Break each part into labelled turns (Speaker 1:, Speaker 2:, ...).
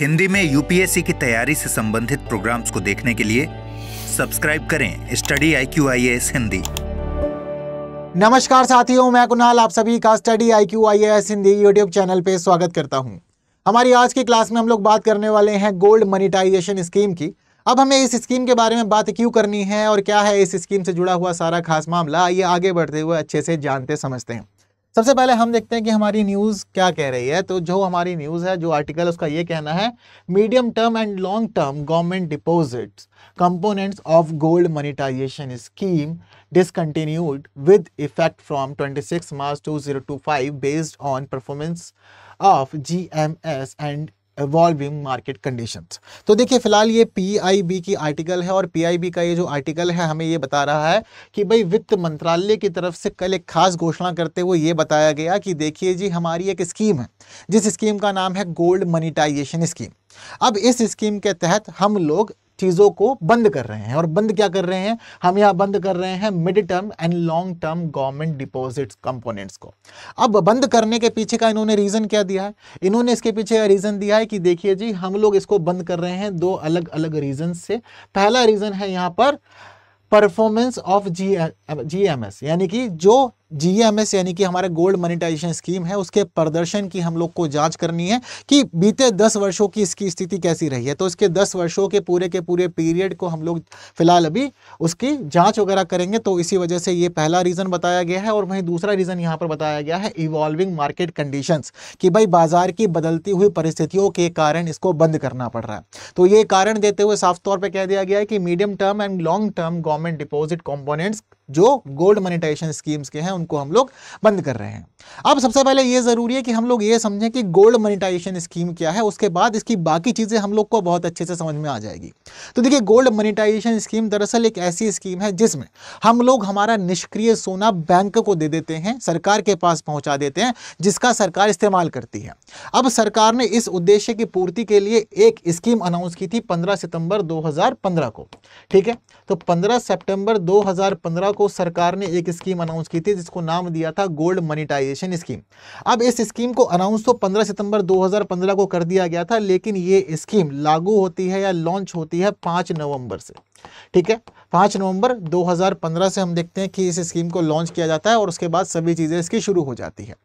Speaker 1: हिंदी में यूपीएससी की तैयारी से संबंधित प्रोग्राम्स को देखने के लिए सब्सक्राइब करें स्टडी IQ-IAS हिंदी।
Speaker 2: नमस्कार साथियों, मैं कुणाल आप सभी का study IQ-IAS Hindi YouTube channel पे स्वागत करता हूं। हमारी आज की क्लास में हम लोग बात करने वाले हैं गोल्ड मॉनेटाइजेशन स्कीम की। अब हमें इस स्कीम के बारे में बात क्यों करनी है और क्या है इस स्कीम से जुड़ा हुआ सारा खास मामला, आइए आगे बढ़ते हुए अच्छे से जानते समझते हैं। सबसे पहले हम देखते हैं कि हमारी न्यूज़ क्या कह रही है। तो जो हमारी न्यूज़ है, जो आर्टिकल उसका ये कहना है, medium term and long term government deposits components of gold monetisation scheme discontinued with effect from 26 March 2025 based on performance of GMS and evolving market conditions। तो देखिए फिलहाल ये PIB की आर्टिकल है और PIB का ये जो आर्टिकल है हमें ये बता रहा है कि भाई वित्त मंत्रालय की तरफ से कल एक खास घोषणा करते हुए ये बताया गया कि देखिए जी, हमारी एक स्कीम है जिस स्कीम का नाम है गोल्ड मॉनेटाइजेशन स्कीम। अब इस स्कीम के तहत हम लोग चीज़ों को बंद कर रहे हैं। और बंद क्या कर रहे हैं? हम यहाँ बंद कर रहे हैं mid term and long term government deposits components को। अब बंद करने के पीछे का इन्होंने रीज़न क्या दिया है? इन्होंने इसके पीछे रीज़न दिया है कि देखिए जी, हम लोग इसको बंद कर रहे हैं दो अलग अलग रीज़न से। पहला रीज़न है यहाँ पर परफॉर्मेंस ऑफ GMS, यानी कि जो GMS यानी कि हमारे गोल्ड मॉनेटाइजेशन स्कीम है उसके प्रदर्शन की हम लोग को जांच करनी है कि बीते 10 वर्षों की इसकी स्थिति कैसी रही है। तो इसके 10 वर्षों के पूरे पीरियड को हम लोग फिलहाल अभी उसकी जांच वगैरह करेंगे। तो इसी वजह से ये पहला रीज़न बताया गया है। और वहीं दूसरा रीज़न यहाँ पर बताया गया है इवॉल्विंग मार्केट कंडीशंस, कि भाई बाजार की बदलती हुई परिस्थितियों के कारण इसको बंद करना पड़ रहा है। तो ये कारण देते हुए साफ तौर पर कह दिया गया है कि medium term and long term government deposit components जो गोल्ड मॉनेटाइजेशन स्कीम्स के हैं उनको हम लोग बंद कर रहे हैं। अब सबसे पहले ये जरूरी है कि हम लोग ये समझें कि गोल्ड मॉनेटाइजेशन स्कीम क्या है, उसके बाद इसकी बाकी चीजें हम लोग को बहुत अच्छे से समझ में आ जाएगी। तो देखिए, गोल्ड मॉनेटाइजेशन स्कीम दरअसल एक ऐसी स्कीम है जिसमें हम लोग हमारा निष्क्रिय सोना बैंक को दे देते हैं, सरकार के पास पहुंचा देते हैं, जिसका सरकार इस्तेमाल करती है। अब सरकार ने इस उद्देश्य की पूर्ति के लिए एक स्कीम अनाउंस की थी 15 सितंबर 2015 को। ठीक है, तो 15 सितंबर 2015 को सरकार ने एक स्कीम अनाउंस की थी जिसको नाम दिया था गोल्ड मॉनेटाइजेशन स्कीम। अब इस स्कीम को अनाउंस तो 15 सितंबर 2015 को कर दिया गया था, लेकिन ये स्कीम लागू होती है या लॉन्च होती है 5 नवंबर से। ठीक है, 5 नवंबर 2015 से हम देखते हैं कि इस स्कीम को लॉन्च किया जाता है और उसके बाद सभी चीजें इसकी शुरू हो जाती है।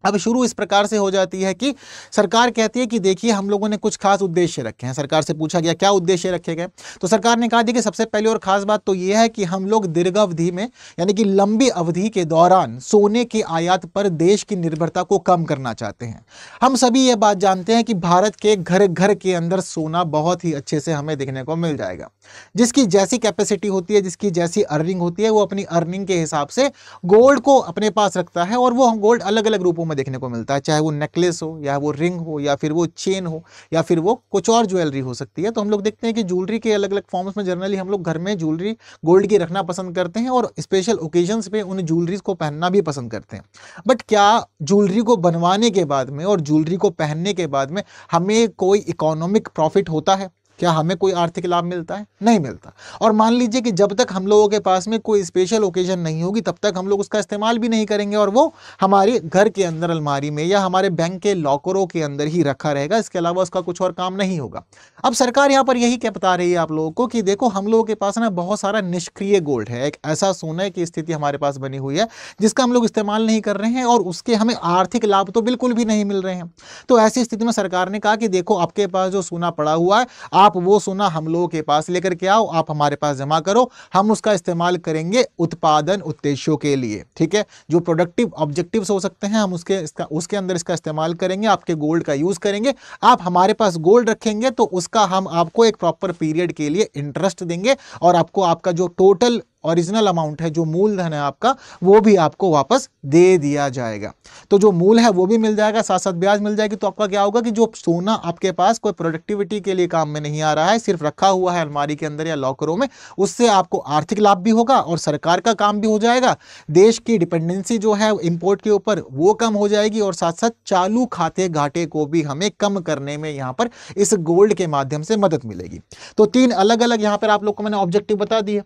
Speaker 2: अब शुरू इस प्रकार से हो जाती है कि सरकार कहती है कि देखिए, हम लोगों ने कुछ खास उद्देश्य रखे हैं। सरकार से पूछा गया क्या उद्देश्य रखे गए, तो सरकार ने कहा देखिए, सबसे पहले और खास बात तो यह है कि हम लोग दीर्घावधि में यानी कि लंबी अवधि के दौरान सोने के आयात पर देश की निर्भरता को कम करना चाहते हैं। हम सभी ये बात जानते हैं कि भारत के घर घर के अंदर सोना बहुत ही अच्छे से हमें देखने को मिल जाएगा। जिसकी जैसी कैपेसिटी होती है, जिसकी जैसी अर्निंग होती है, वो अपनी अर्निंग के हिसाब से गोल्ड को अपने पास रखता है। और वो गोल्ड अलग अलग रूपों देखने को मिलता है, चाहे वो नेकलेस हो या वो रिंग हो या फिर वो चेन हो या फिर वो कुछ और ज्वेलरी हो सकती है। तो हम लोग देखते हैं कि ज्वेलरी के अलग अलग फॉर्म्स में जनरली हम लोग घर में ज्वेलरी गोल्ड की रखना पसंद करते हैं और स्पेशल ओकेजन्स पे उन ज्वेलरीज को पहनना भी पसंद करते हैं। बट क्या ज्वेलरी को बनवाने के बाद में और ज्वेलरी को पहनने के बाद में हमें कोई इकोनॉमिक प्रॉफिट होता है? क्या हमें कोई आर्थिक लाभ मिलता है? नहीं मिलता। और मान लीजिए कि जब तक हम लोगों के पास में कोई स्पेशल ओकेजन नहीं होगी तब तक हम लोग उसका इस्तेमाल भी नहीं करेंगे और वो हमारे घर के अंदर अलमारी में या हमारे बैंक के लॉकरों के अंदर ही रखा रहेगा। इसके अलावा उसका कुछ और काम नहीं होगा। अब सरकार यहाँ पर यही क्या बता रही है आप लोगों को कि देखो, हम लोगों के पास ना बहुत सारा निष्क्रिय गोल्ड है, एक ऐसा सोने की स्थिति हमारे पास बनी हुई है जिसका हम लोग इस्तेमाल नहीं कर रहे हैं और उसके हमें आर्थिक लाभ तो बिल्कुल भी नहीं मिल रहे हैं। तो ऐसी स्थिति में सरकार ने कहा कि देखो, आपके पास जो सोना पड़ा हुआ है, आप वो सोना हम लोगों के पास लेकर के आओ, आप हमारे पास जमा करो, हम उसका इस्तेमाल करेंगे उत्पादन उद्देश्यों के लिए। ठीक है, जो प्रोडक्टिव ऑब्जेक्टिव्स हो सकते हैं हम उसके अंदर इसका इस्तेमाल करेंगे, आपके गोल्ड का यूज करेंगे। आप हमारे पास गोल्ड रखेंगे तो उसका हम आपको एक प्रॉपर पीरियड के लिए इंटरेस्ट देंगे और आपको आपका जो टोटल ओरिजिनल अमाउंट है, जो मूलधन है आपका, वो भी आपको वापस दे दिया जाएगा। तो जो मूल है वो भी मिल जाएगा, साथ साथ ब्याज मिल जाएगी। तो आपका क्या होगा कि जो सोना आपके पास कोई प्रोडक्टिविटी के लिए काम में नहीं आ रहा है, सिर्फ रखा हुआ है अलमारी के अंदर या लॉकरों में, उससे आपको आर्थिक लाभ भी होगा और सरकार का काम भी हो जाएगा। देश की डिपेंडेंसी जो है इंपोर्ट के ऊपर वो कम हो जाएगी और साथ साथ चालू खाते घाटे को भी हमें कम करने में यहाँ पर इस गोल्ड के माध्यम से मदद मिलेगी। तो 3 अलग अलग यहाँ पर आप लोग को मैंने ऑब्जेक्टिव बता दिए।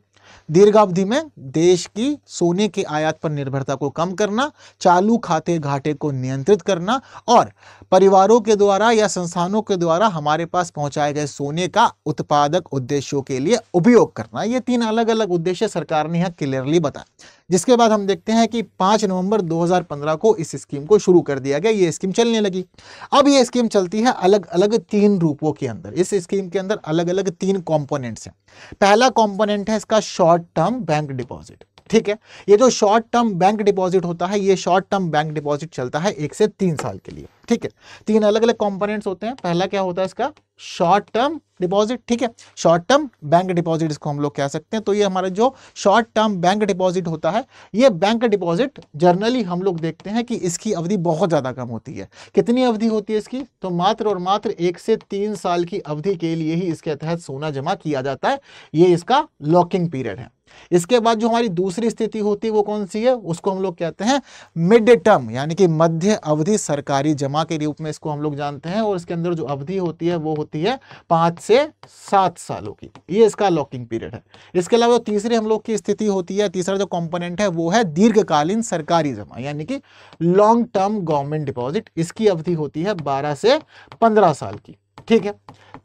Speaker 2: दीर्घावधि में देश की सोने के आयात पर निर्भरता को कम करना, चालू खाते घाटे को नियंत्रित करना और परिवारों के द्वारा या संस्थानों के द्वारा हमारे पास पहुंचाए गए सोने का उत्पादक उद्देश्यों के लिए उपयोग करना। ये 3 अलग अलग उद्देश्य सरकार ने यहाँ क्लियरली बताया। जिसके बाद हम देखते हैं कि 5 नवंबर 2015 को इस स्कीम को शुरू कर दिया गया। ये स्कीम चलने लगी। अब ये स्कीम चलती है अलग अलग 3 रूपों के अंदर। इस स्कीम के अंदर अलग अलग 3 कंपोनेंट्स हैं। पहला कंपोनेंट है इसका शॉर्ट टर्म बैंक डिपॉजिट। ठीक है, ये जो शॉर्ट टर्म बैंक डिपॉजिट होता है, ये शॉर्ट टर्म बैंक डिपॉजिट चलता है 1 से 3 साल के लिए। ठीक है, 3 अलग अलग कंपोनेंट्स होते हैं। पहला क्या होता है इसका शॉर्ट टर्म डिपॉजिट। ठीक है, शॉर्ट टर्म बैंक डिपॉजिट इसको हम लोग कह सकते हैं। तो ये हमारा जो शॉर्ट टर्म बैंक डिपॉजिट होता है, ये बैंक डिपॉजिट जनरली हम लोग देखते हैं कि इसकी अवधि बहुत ज्यादा कम होती है। कितनी अवधि होती है इसकी? तो मात्र और मात्र 1 से 3 साल की अवधि के लिए ही इसके तहत सोना जमा किया जाता है। ये इसका लॉकिंग पीरियड है। इसके बाद जो हमारी दूसरी स्थिति होती है वो कौन सी है? उसको हम लोग कहते हैं मिड टर्म, यानी कि मध्य अवधि सरकारी जमा के रूप में इसको हम लोग जानते हैं। और इसके अंदर जो अवधि होती है वो होती है 5 से 7 सालों की। ये इसका लॉकिंग पीरियड है। इसके अलावा तीसरी हम लोग की स्थिति होती है, तीसरा जो कंपोनेंट है वो है दीर्घकालीन सरकारी जमा, यानी कि लॉन्ग टर्म गवर्नमेंट डिपॉजिट। इसकी अवधि होती है 12 से 15 साल की। ठीक है,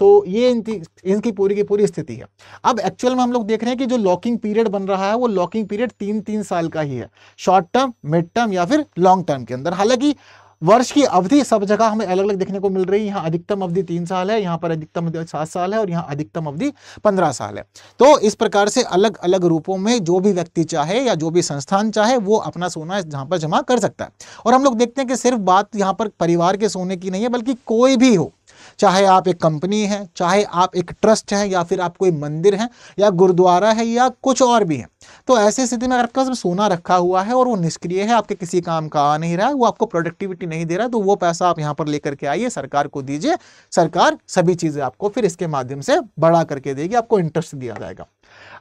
Speaker 2: तो ये इनकी पूरी की पूरी स्थिति है। अब एक्चुअल में हम लोग देख रहे हैं कि जो लॉकिंग पीरियड बन रहा है वो लॉकिंग पीरियड 3-3 साल का ही है, शॉर्ट टर्म, मिड टर्म या फिर लॉन्ग टर्म के अंदर। हालांकि वर्ष की अवधि सब जगह हमें अलग अलग देखने को मिल रही है। यहाँ अधिकतम अवधि 3 साल है, यहाँ पर अधिकतम अवधि 7 साल है और यहाँ अधिकतम अवधि 15 साल है। तो इस प्रकार से अलग अलग रूपों में जो भी व्यक्ति चाहे या जो भी संस्थान चाहे वो अपना सोना जहाँ पर जमा कर सकता है। और हम लोग देखते हैं कि सिर्फ बात यहाँ पर परिवार के सोने की नहीं है, बल्कि कोई भी हो, चाहे आप एक कंपनी है, चाहे आप एक ट्रस्ट है, या फिर आप कोई मंदिर है या गुरुद्वारा है या कुछ और भी है। तो ऐसी स्थिति में अगर आपके पास सोना रखा हुआ है और वो निष्क्रिय है, आपके किसी काम का आ नहीं रहा है, वो आपको प्रोडक्टिविटी नहीं दे रहा है, तो वो पैसा आप यहाँ पर लेकर के आइए, सरकार को दीजिए। सरकार सभी चीजें आपको फिर इसके माध्यम से बढ़ा करके देगी, आपको इंटरेस्ट दिया जाएगा।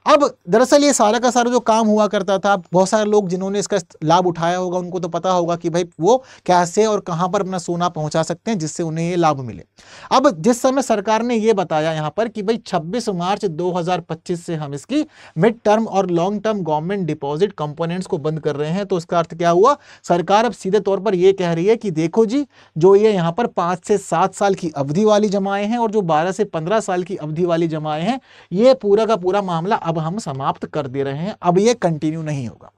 Speaker 2: अब दरअसल ये सारा का सारा जो काम हुआ करता था, बहुत सारे लोग जिन्होंने इसका लाभ उठाया होगा उनको तो पता होगा कि भाई वो कैसे और कहां पर अपना सोना पहुंचा सकते हैं जिससे उन्हें ये लाभ मिले। अब जिस समय सरकार ने ये बताया यहां पर कि भाई 26 मार्च 2025 से हम इसकी मिड टर्म और long term government deposit components को बंद कर रहे हैं, तो इसका अर्थ क्या हुआ? सरकार अब सीधे तौर पर यह कह रही है कि देखो जी, जो ये यहाँ पर 5 से 7 साल की अवधि वाली जमाएं हैं और जो 12 से 15 साल की अवधि वाली जमाएं हैं, ये पूरा का पूरा मामला अब हम समाप्त कर दे रहे हैं। अब ये कंटिन्यू नहीं होगा।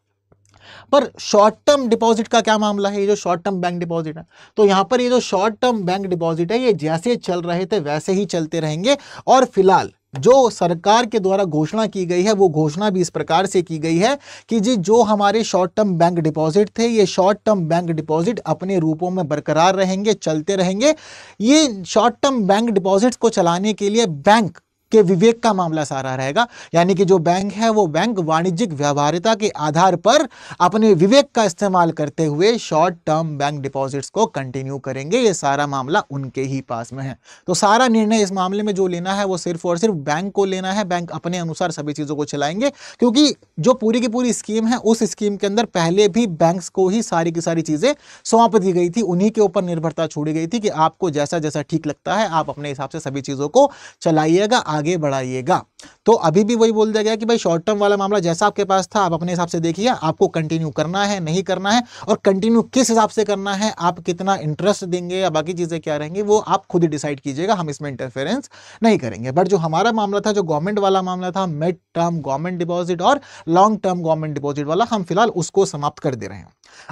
Speaker 2: पर शॉर्ट टर्म डिपॉजिट का क्या मामला है? ये जो शॉर्ट टर्म बैंक डिपॉजिट है, तो यहां पर ये जो शॉर्ट टर्म बैंक डिपॉजिट है, ये जैसे चल रहे थे वैसे ही चलते रहेंगे। और फिलहाल जो सरकार के द्वारा घोषणा की गई है, वो घोषणा भी इस प्रकार से की गई है कि जी जो हमारे शॉर्ट टर्म बैंक डिपॉजिट थे, ये शॉर्ट टर्म बैंक डिपॉजिट अपने रूपों में बरकरार रहेंगे, चलते रहेंगे। ये शॉर्ट टर्म बैंक डिपॉजिट्स को चलाने के लिए बैंक के विवेक का मामला सारा रहेगा, यानी कि जो बैंक है वो बैंक वाणिज्यिक व्यवहार्यता के आधार पर अपने विवेक का इस्तेमाल करते हुए शॉर्ट टर्म बैंक डिपॉजिट्स को कंटिन्यू करेंगे। ये सारा मामला उनके ही पास में है। तो सारा निर्णय इस मामले में जो लेना है वो सिर्फ और सिर्फ बैंक को लेना है। बैंक अपने अनुसार सभी चीजों को चलाएंगे, क्योंकि जो पूरी की पूरी स्कीम है उस स्कीम के अंदर पहले भी बैंक्स को ही सारी की सारी चीजें सौंप दी गई थी, उन्हीं के ऊपर निर्भरता छोड़ी गई थी कि आपको जैसा जैसा ठीक लगता है आप अपने हिसाब से सभी चीजों को चलाइएगा, आगे बढ़ाइएगा। तो अभी भी वही बोल दिया गया कि भाई शॉर्ट टर्म वाला मामला जैसा आपके पास था आप अपने हिसाब से देखिए, आपको कंटिन्यू करना है नहीं करना है, और कंटिन्यू किस हिसाब से करना है, आप कितना इंटरेस्ट देंगे या बाकी चीजें क्या रहेंगी, वो आप खुद ही डिसाइड कीजिएगा। हम इसमें इंटरफेरेंस नहीं करेंगे। बट जो हमारा मामला था, जो गवर्नमेंट वाला मामला था, मिड टर्म गवर्नमेंट डिपॉजिट और लॉन्ग टर्म गवर्नमेंट डिपॉजिट वाला, हम फिलहाल उसको समाप्त कर दे रहे हैं।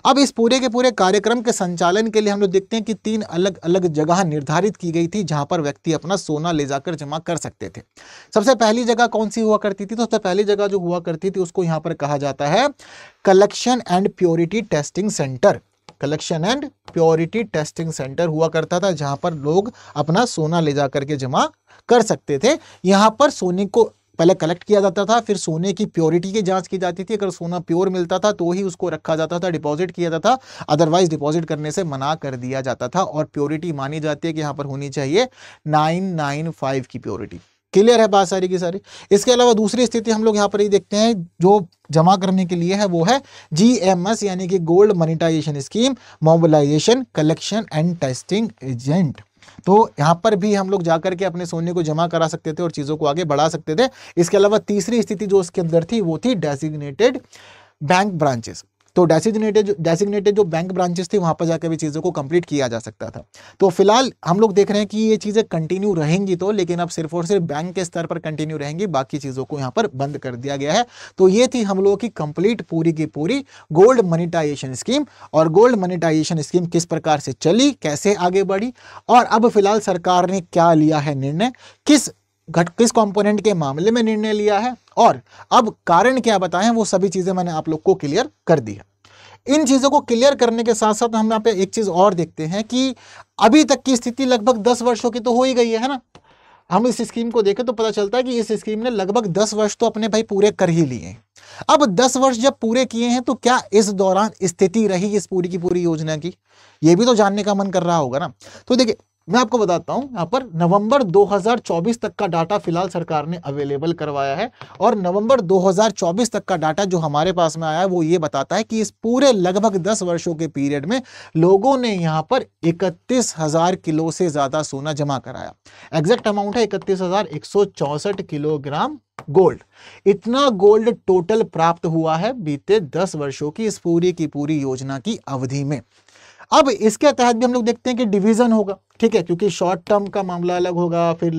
Speaker 2: अब इस पूरे के पूरे कार्यक्रम के संचालन के लिए हम लोग देखते हैं कि 3 अलग अलग जगह निर्धारित की गई थी जहां पर व्यक्ति अपना सोना ले जाकर जमा कर सकते थे। सबसे पहली जगह कौन सी हुआ करती थी? तो सबसे पहली जगह जो हुआ करती थी उसको यहां पर कहा जाता है collection and purity testing centre. Collection and purity testing centre हुआ करता था जहां पर लोग अपना सोना ले जाकर के जमा कर सकते थे। यहां पर सोने को पहले कलेक्ट किया जाता था, फिर सोने की प्योरिटी की जांच की जाती थी। अगर सोना प्योर मिलता था तो ही उसको रखा जाता था, डिपॉजिट किया जाता था, अदरवाइज डिपॉजिट करने से मना कर दिया जाता था। और प्योरिटी मानी जाती है कि यहाँ पर होनी चाहिए 995 की प्योरिटी। क्लियर है बात सारी की सारी। इसके अलावा दूसरी स्थिति हम लोग यहाँ पर ही देखते हैं जो जमा करने के लिए है, वो है GMS यानी कि gold monetization scheme, mobilization collection and testing agent. तो यहाँ पर भी हम लोग जाकर के अपने सोने को जमा करा सकते थे और चीज़ों को आगे बढ़ा सकते थे। इसके अलावा तीसरी स्थिति जो उसके अंदर थी वो थी डेजिग्नेटेड बैंक ब्रांचेस। तो डेजिग्नेटेड जो बैंक ब्रांचेस थे वहां पर जाकर भी चीज़ों को कंप्लीट किया जा सकता था। तो फिलहाल हम लोग देख रहे हैं कि ये चीज़ें कंटिन्यू रहेंगी, तो लेकिन अब सिर्फ और सिर्फ बैंक के स्तर पर कंटिन्यू रहेंगी, बाकी चीज़ों को यहाँ पर बंद कर दिया गया है। तो ये थी हम लोगों की कंप्लीट पूरी की पूरी गोल्ड मनीटाइजेशन स्कीम। और गोल्ड मनीटाइजेशन स्कीम किस प्रकार से चली, कैसे आगे बढ़ी, और अब फिलहाल सरकार ने क्या लिया है निर्णय, किस कंपोनेंट के मामले में निर्णय लिया है, और अब कारण क्या बताएं, वो सभी चीजें मैंने आप लोग को क्लियर कर दी है। इन चीजों को क्लियर करने के साथ साथ हम यहाँ पे एक चीज और देखते हैं कि अभी तक की स्थिति लगभग 10 वर्षों की तो हो ही गई है ना। हम इस स्कीम को देखें तो पता चलता है कि इस स्कीम ने लगभग 10 वर्ष तो अपने भाई पूरे कर ही लिए हैं। अब 10 वर्ष जब पूरे किए हैं तो क्या इस दौरान स्थिति रही इस पूरी की पूरी योजना की, ये भी तो जानने का मन कर रहा होगा ना। तो देखिए मैं आपको बताता हूं, यहाँ पर नवंबर 2024 तक का डाटा फिलहाल सरकार ने अवेलेबल करवाया है, और नवंबर 2024 तक का डाटा जो हमारे पास में आया है वो ये बताता है कि इस पूरे लगभग 10 वर्षों के पीरियड में लोगों ने यहाँ पर 31,000 किलो से ज्यादा सोना जमा कराया। एग्जैक्ट अमाउंट है 31,164 किलोग्राम गोल्ड। इतना गोल्ड टोटल प्राप्त हुआ है बीते 10 वर्षों की इस पूरी की पूरी योजना की अवधि में। अब इसके तहत भी हम लोग देखते हैं कि डिवीजन होगा, ठीक है, क्योंकि शॉर्ट टर्म का मामला अलग होगा, फिर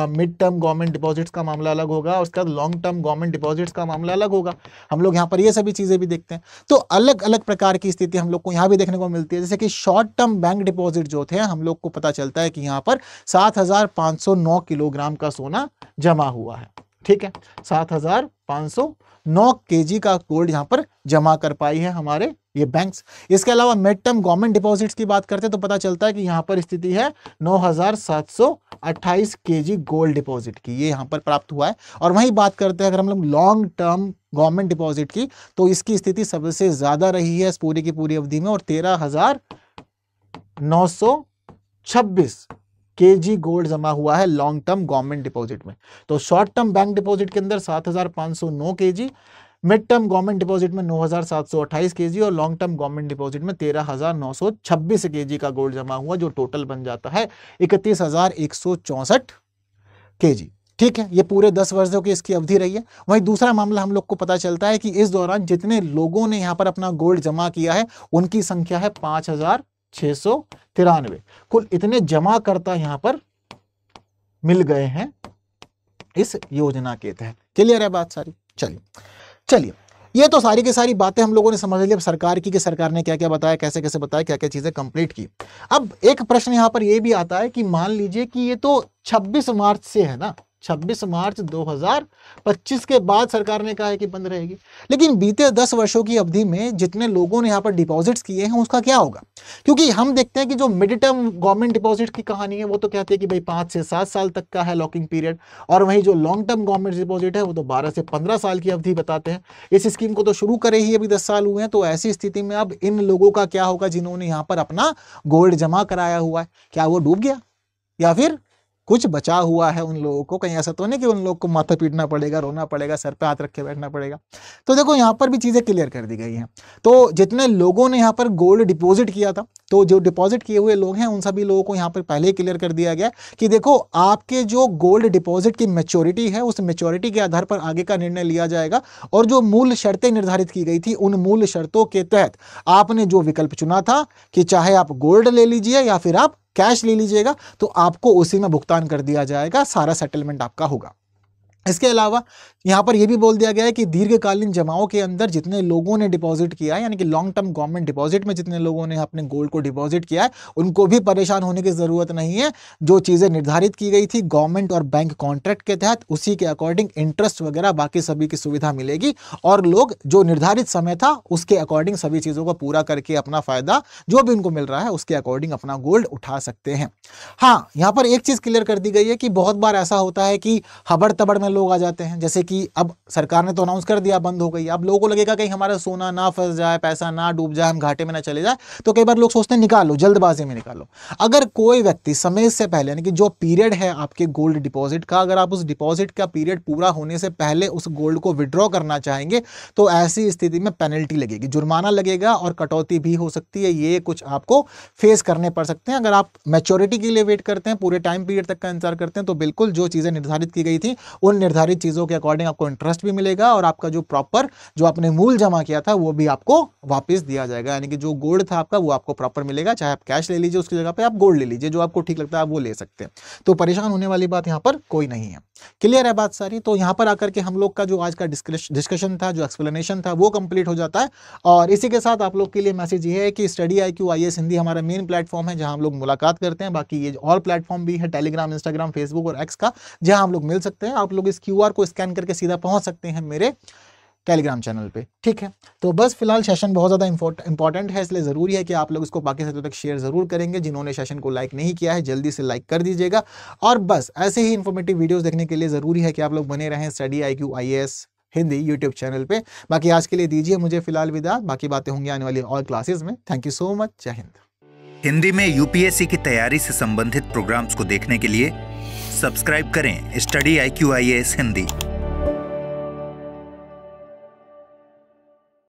Speaker 2: मिड टर्म गवर्नमेंट डिपॉजिट्स का मामला अलग होगा, और उसके बाद लॉन्ग टर्म गवर्नमेंट डिपॉजिट्स का मामला अलग होगा। हम लोग यहाँ पर ये सभी चीजें भी देखते हैं। तो अलग अलग प्रकार की स्थिति हम लोग को यहाँ भी देखने को मिलती है। जैसे कि शॉर्ट टर्म बैंक डिपॉजिट जो थे हम लोग को पता चलता है कि यहाँ पर 7,509 किलोग्राम का सोना जमा हुआ है, ठीक है, 7,509 केजी का गोल्ड यहाँ पर जमा कर पाई है हमारे ये बैंक्स। इसके अलावा मिड टर्म गवर्नमेंट डिपॉजिट्स की बात करते हैं तो पता चलता है कि यहाँ पर स्थिति है 9,728 केजी गोल्ड डिपॉजिट की, ये यहाँ पर प्राप्त हुआ है। और वहीं बात करते हैं अगर हम लोग लॉन्ग टर्म गवर्नमेंट डिपॉजिट की, तो इसकी स्थिति सबसे ज्यादा रही है इस पूरी की पूरी अवधि में, और 13,926 केजी गोल्ड जमा हुआ है लॉन्ग टर्म गवर्नमेंट डिपॉजिट में। तो शॉर्ट टर्म बैंक डिपॉजिट के अंदर 7,509 KG, mid term government deposit में 9,728 केजी, और लॉन्ग टर्म गवर्नमेंट डिपॉजिट में 13,926 केजी का गोल्ड जमा हुआ, जो टोटल बन जाता है 31,164 केजी। ठीक है, ये पूरे 10 वर्षों की इसकी अवधि रही है। वहीं दूसरा मामला हम लोग को पता चलता है कि इस दौरान जितने लोगों ने यहाँ पर अपना गोल्ड जमा किया है उनकी संख्या है 5,693। कुल इतने जमाकर्ता यहाँ पर मिल गए हैं इस योजना के तहत। क्लियर है बात सारी? चलिए ये तो सारी की सारी बातें हम लोगों ने समझ ली अब सरकार की, कि सरकार ने क्या क्या बताया, कैसे कैसे बताया, क्या क्या चीजें कंप्लीट की। अब एक प्रश्न यहाँ पर यह भी आता है कि मान लीजिए कि ये तो 26 मार्च से है ना, 26 मार्च 2025 के बाद सरकार ने कहा है कि बंद रहेगी, लेकिन बीते 10 वर्षों की अवधि में जितने लोगों ने यहाँ पर डिपॉजिट्स किए हैं उसका क्या होगा? क्योंकि हम देखते हैं कि जो मिड टर्म गवर्नमेंट डिपॉजिट की कहानी है वो तो कहती है कि भाई 5 से 7 साल तक का है लॉकिंग पीरियड, और वहीं जो लॉन्ग टर्म गवर्नमेंट डिपॉजिट है वो तो 12 से 15 साल की अवधि बताते हैं। इस स्कीम को तो शुरू करे ही अभी 10 साल हुए हैं, तो ऐसी स्थिति में अब इन लोगों का क्या होगा जिन्होंने यहाँ पर अपना गोल्ड जमा कराया हुआ है? क्या वो डूब गया या फिर कुछ बचा हुआ है उन लोगों को? कहीं ऐसा तो नहीं कि उन लोगों को माथा पीटना पड़ेगा, रोना पड़ेगा, सर पे हाथ रख के बैठना पड़ेगा? तो देखो यहाँ पर भी चीजें क्लियर कर दी गई हैं। तो जितने लोगों ने यहाँ पर गोल्ड डिपॉजिट किया था, तो जो डिपॉजिट किए हुए लोग हैं उन सभी लोगों को यहाँ पर पहले ही क्लियर कर दिया गया कि देखो आपके जो गोल्ड डिपॉजिट की मैच्योरिटी है उस मैच्योरिटी के आधार पर आगे का निर्णय लिया जाएगा, और जो मूल शर्तें निर्धारित की गई थी उन मूल शर्तों के तहत आपने जो विकल्प चुना था कि चाहे आप गोल्ड ले लीजिए या फिर आप कैश ले लीजिएगा, तो आपको उसी में भुगतान कर दिया जाएगा, सारा सेटलमेंट आपका होगा। इसके अलावा यहाँ पर यह भी बोल दिया गया है कि दीर्घकालीन जमाओं के अंदर जितने लोगों ने डिपॉजिट किया है, यानी कि लॉन्ग टर्म गवर्नमेंट डिपॉजिट में जितने लोगों ने अपने गोल्ड को डिपॉजिट किया है, उनको भी परेशान होने की जरूरत नहीं है। जो चीजें निर्धारित की गई थी गवर्नमेंट और बैंक कॉन्ट्रैक्ट के तहत, उसी के अकॉर्डिंग इंटरेस्ट वगैरह बाकी सभी की सुविधा मिलेगी, और लोग जो निर्धारित समय था उसके अकॉर्डिंग सभी चीजों को पूरा करके अपना फायदा जो भी उनको मिल रहा है उसके अकॉर्डिंग अपना गोल्ड उठा सकते हैं। हाँ, यहाँ पर एक चीज क्लियर कर दी गई है कि बहुत बार ऐसा होता है कि हबड़ तबड़ में में लोग आ जाते हैं, जैसे कि अब सरकार ने तो अनाउंस कर दिया बंद हो गई, अब लोगों को लगेगा कहीं हमारा सोना ना फंस जाए, पैसा ना डूब जाए, हम घाटे में ना चले जाए, तो कई बार लोग सोचते हैं निकालो, जल्दबाजी में निकालो। अगर कोई व्यक्ति समय से पहले, यानी कि जो पीरियड है आपके गोल्ड डिपॉजिट का, अगर आप उस डिपॉजिट का पीरियड पूरा होने से पहले उस गोल्ड को विड्रॉ करना चाहेंगे तो ऐसी स्थिति में पेनल्टी लगेगी, जुर्माना लगेगा और कटौती भी हो सकती है। ये कुछ आपको फेस करने पड़ सकते हैं। अगर आप मैच्योरिटी के लिए वेट करते हैं, पूरे टाइम पीरियड तक का इंतजार करते हैं, तो बिल्कुल जो चीज़ें निर्धारित की गई थी उन निर्धारित चीज़ों के अकॉर्डिंग आपको इंटरेस्ट भी मिलेगा और आपका जो प्रॉपर जो आपने मूल जमा किया था वो भी आपको वापस दिया जाएगा। यानी कि जो गोल्ड था आपका वो आपको प्रॉपर मिलेगा, चाहे आप कैश ले लीजिए, उसकी जगह पे आप गोल्ड ले लीजिए, जो आपको ठीक लगता है आप वो ले सकते हैं। तो परेशान होने वाली बात यहाँ पर कोई नहीं है। क्लियर है बात सारी? तो यहाँ पर आकर के हम लोग का जो आज का डिस्कशन था, जो एक्सप्लेनेशन था, वो कंप्लीट हो जाता है। और इसी के साथ आप लोग के लिए मैसेज ये है कि स्टडी IQ IAS हिंदी हमारा मेन प्लेटफॉर्म है जहां हम लोग मुलाकात करते हैं। बाकी ये और प्लेटफॉर्म भी है, टेलीग्राम, इंस्टाग्राम, फेसबुक और एक्स का, जहां हम लोग मिल सकते हैं। आप लोग इस QR को स्कैन करके सीधा पहुंच सकते हैं मेरे टेलीग्राम चैनल पे, ठीक है। तो बस फिलहाल सेशन बहुत ज़्यादा इंपॉर्टेंट है, इसलिए ज़रूरी है कि आप लोग इसको बाकी साथियों तक शेयर ज़रूर करेंगे। जिन्होंने सेशन को लाइक नहीं किया है जल्दी से लाइक कर दीजिएगा। और बस ऐसे ही इंफॉर्मेटिव वीडियोस देखने के लिए ज़रूरी है कि आप लोग बने रहें study IQ IAS Hindi YouTube channel पे। बाकी आज के लिए दीजिए मुझे फिलहाल विदा, बाकी बातें होंगी आने वाली और क्लासेस में। थैंक यू सो मच, जय हिंद।
Speaker 1: हिंदी में UPSC की तैयारी से संबंधित प्रोग्राम्स को देखने के लिए सब्सक्राइब करें स्टडी IQ IAS हिंदी।